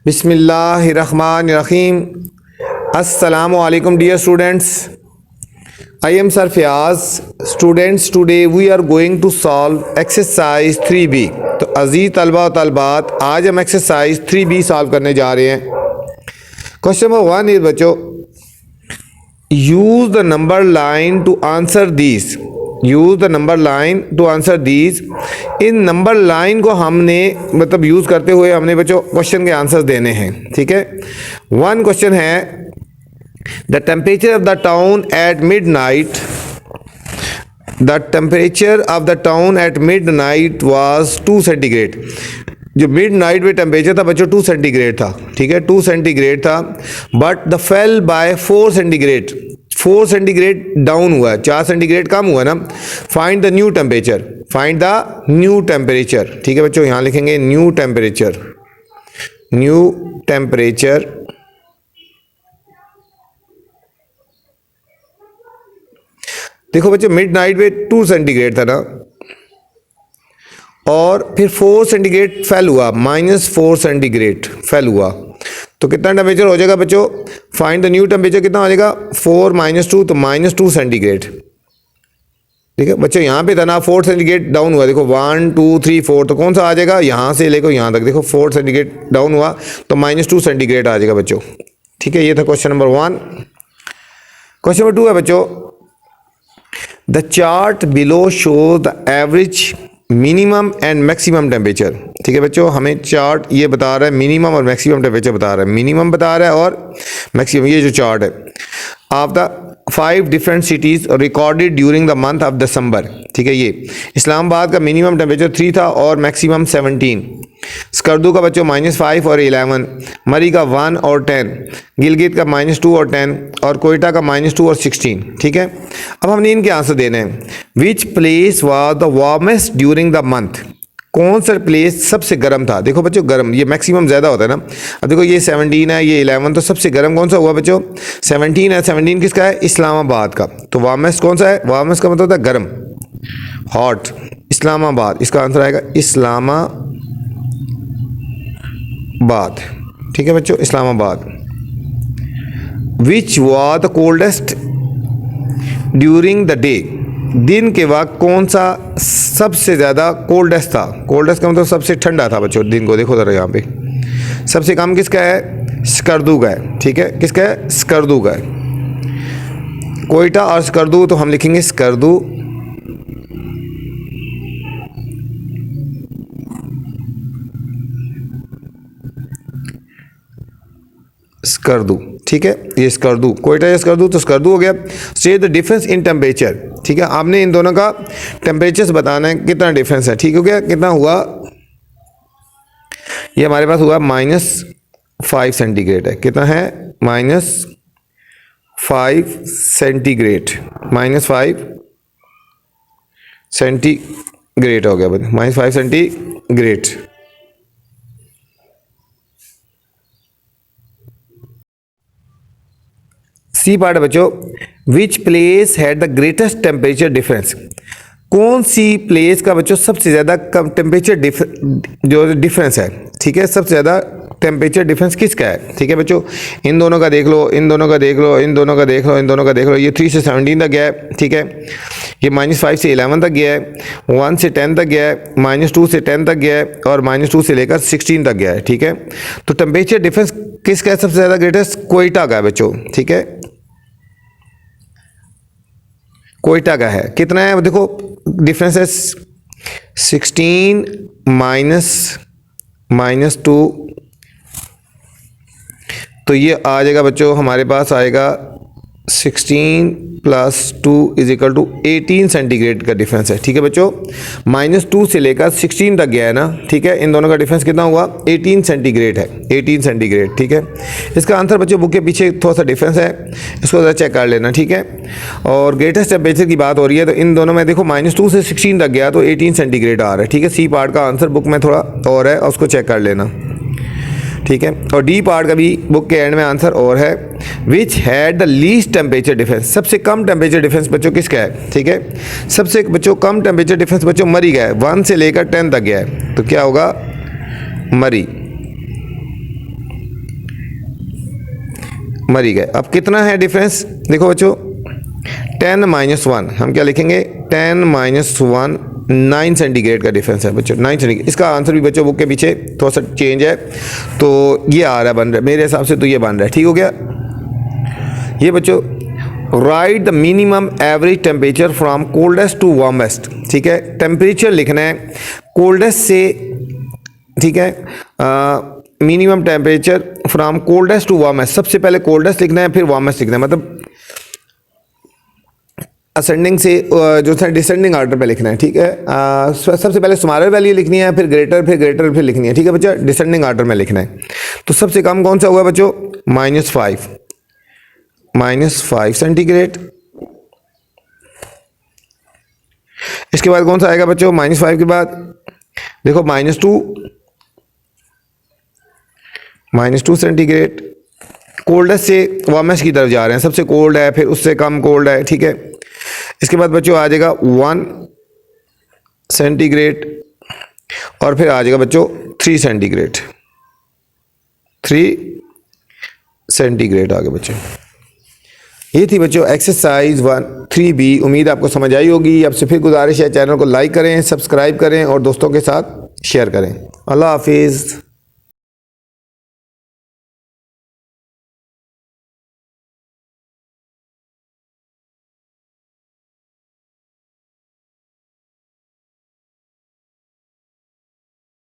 बिस्मिल्लाहिर्रहमानिर्रहीम। अस्सलामु अलैकुम dear students, I am sir Fayaz. Students, today we are going to solve exercise 3B। तो अजीज़ तलबा और तलबात, आज हम एक्सरसाइज 3B सॉल्व करने जा रहे हैं। क्वेश्चन नंबर 1 इज बच्चों, use the number line to answer these. Use the number line to answer these. इन नंबर लाइन को हमने मतलब यूज़ करते हुए हमने बच्चों क्वेश्चन के आंसर्स देने हैं। ठीक है, वन क्वेश्चन है, the temperature of the town at mid night. The temperature of the town at mid night was 2 centigrade. जो मिड नाइट में टेम्परेचर था बच्चों 2 सेंटीग्रेड था। ठीक है, 2 सेंटीग्रेड था, but the fell by 4 centigrade. 4 centigrade down हुआ है, 4 सेंटीग्रेड कम हुआ ना। Find the new temperature. Find the new temperature. ठीक है बच्चों, यहाँ लिखेंगे न्यू टेम्परेचर। न्यू टेम्परेचर देखो बच्चों, मिड नाइट में 2 सेंटीग्रेड था ना, और फिर 4 सेंटीग्रेड फेल हुआ, -4 सेंटीग्रेड फेल हुआ, तो कितना टेम्परेचर हो जाएगा बच्चों? फाइंड द न्यू टेम्परेचर कितना हो जाएगा? 4 - 2 तो -2 सेंटीग्रेड। ठीक है बच्चों, यहाँ पे था ना 4 सेंटीग्रेड डाउन हुआ। देखो 1 2 3 4, तो कौन सा आ जाएगा? यहाँ से लेकर यहाँ तक देखो 4 सेंटीग्रेड डाउन हुआ तो -2 सेंटीग्रेड आ जाएगा बच्चों। ठीक है, ये था क्वेश्चन नंबर 1। क्वेश्चन नंबर 2 है बच्चों, the chart below shows the average minimum and maximum temperature. ठीक है बच्चों, हमें चार्ट ये बता रहा है मिनिमम और मैक्सिमम टेम्परेचर बता रहा है। मिनिमम बता रहा है और मैक्सिमम, ये जो चार्ट है of the 5 different cities recorded during the month of December. ठीक है, ये इस्लामाबाद का मिनिमम टेम्परेचर 3 था और मैक्सिमम 17। स्कर्दू का बच्चों -5 और 11, मरी का 1 और 10, गिलगित का -2 और 10, और कोयटा का -2 और 16। ठीक है, अब हमने इनके आंसर देने हैं। Which place was the warmest during the month. कौन सा प्लेस सबसे गर्म था? देखो बच्चों, गर्म ये मैक्सिमम ज़्यादा होता है ना। अब देखो ये 17 है, ये 11, तो सबसे गर्म कौन सा हुआ बच्चों? 17 है। 17 किसका है? इस्लामाबाद का। तो वार्मेस्ट कौन सा है? वार्मेस्ट का मतलब होता है गर्म, हॉट। इस्लामाबाद, इसका आंसर आएगा इस्लामाबाद। ठीक है बच्चों, Islamabad. Which was the coldest during the day. दिन के वक्त कौन सा सबसे ज़्यादा कोल्डेस्ट था? कोल्डेस्ट का मतलब सबसे ठंडा था बच्चों दिन को। देखो ज़रा यहाँ पे सबसे कम किसका है? स्कर्दू का है। ठीक है, किसका है? स्कर्दू का है। कोयटा और स्कर्दू, तो हम लिखेंगे स्कर्दू। स्कर्दू, ठीक है, ये स्कर्दू, कोयटा या स्कर्दू, तो स्कर्दू हो गया। से द डिफरेंस इन टेम्परेचर। ठीक है, आपने इन दोनों का टेम्परेचर बताना है, कितना डिफरेंस है। ठीक हो गया, कितना हुआ? ये हमारे पास हुआ -5 सेंटीग्रेड है। कितना है? -5 सेंटीग्रेड। -5 सेंटीग्रेड हो गया, -5 सेंटीग्रेड। सी पार्ट है बच्चों, which place had the greatest temperature difference. कौन सी प्लेस का बच्चों सबसे ज़्यादा कम टेम्परेचर जो डिफरेंस है। ठीक है, सबसे ज़्यादा टेम्परेचर डिफरेंस किसका है? ठीक है बच्चों, इन दोनों का देख लो, इन दोनों का देख लो, इन दोनों का देख लो, इन दोनों का देख लो। ये 3 से 17 तक गया है। ठीक है, ये -5 से 11 तक गया है, 1 से 10 तक गया है, -2 से 10 तक गया है, और -2 से लेकर 16 तक गया है। ठीक है, तो टेम्परेचर डिफरेंस किसका है सबसे ज़्यादा ग्रेटेस्ट? कोयटा का है बच्चों। ठीक है, कोयटा का है। कितना है देखो डिफरेंस है? 16 -2, तो ये आ जाएगा बच्चों, हमारे पास आएगा 16 + 2 = 18 सेंटीग्रेड का डिफरेंस है। ठीक है बच्चों, -2 से लेकर 16 तक गया है ना। ठीक है, इन दोनों का डिफरेंस कितना हुआ? 18 सेंटीग्रेड है। 18 सेंटीग्रेड। ठीक है, इसका आंसर बच्चों बुक के पीछे थोड़ा सा डिफरेंस है, इसको ज़रा चेक कर लेना। ठीक है, और ग्रेटेस्ट टेम्परेचर की बात हो रही है, तो इन दोनों में देखो -2 से 16 तक गया तो 18 सेंटीग्रेड आ रहा है। ठीक है, सी पार्ट का आंसर बुक में थोड़ा और है, उसको चेक कर लेना। ठीक है, और डी पार्ट का भी बुक के एंड में आंसर और है। Which had the least temperature difference. सबसे कम टेम्परेचर डिफरेंस बच्चों किसका है? ठीक है, सबसे बच्चों कम टेम्परेचर डिफरेंस बच्चों मरी का है, 1 से लेकर 10 तक गया है, तो क्या होगा? मरी। मरी गए। अब कितना है डिफरेंस, देखो बच्चों 10 - 1, हम क्या लिखेंगे 10 - 1 9 सेंटीग्रेड का डिफरेंस है बच्चों, 9 सेंटीग्रेड। इसका आंसर भी बच्चों बुक के पीछे थोड़ा सा चेंज है, तो ये आ रहा है, बन रहा है मेरे हिसाब से, तो ये बन रहा है, ठीक हो गया। ये बच्चों write the minimum average temperature from coldest to warmest, ठीक है, टेम्परेचर लिखना है कोल्डेस्ट से, ठीक है, minimum temperature from coldest to warmest, सबसे पहले कोल्डेस्ट लिखना है फिर वार्मेस्ट लिखना है, मतलब असेंडिंग से जो था डिसेंडिंग ऑर्डर पे लिखना है, ठीक है। सबसे पहले स्मॉलर वैल्यू लिखनी है, फिर ग्रेटर फिर लिखनी है, ठीक है बच्चा, डिसेंडिंग ऑर्डर में लिखना है। तो सबसे कम कौन सा हुआ बच्चों -5 सेंटीग्रेड। इसके बाद कौन सा आएगा बच्चों -5 के बाद, देखो -2 सेंटीग्रेड। कोल्डेस्ट से वार्मेस्ट की तरफ जा रहे हैं, सबसे कोल्ड है फिर उससे कम कोल्ड है, ठीक है। इसके बाद बच्चों आ जाएगा 1 सेंटीग्रेड और फिर आ जाएगा बच्चों 3 सेंटीग्रेड, 3 सेंटीग्रेड आ गए बच्चों। ये थी बच्चों एक्सरसाइज 3B। उम्मीद आपको समझ आई होगी। आपसे फिर गुजारिश है चैनल को लाइक करें, सब्सक्राइब करें और दोस्तों के साथ शेयर करें। अल्लाह हाफिज़।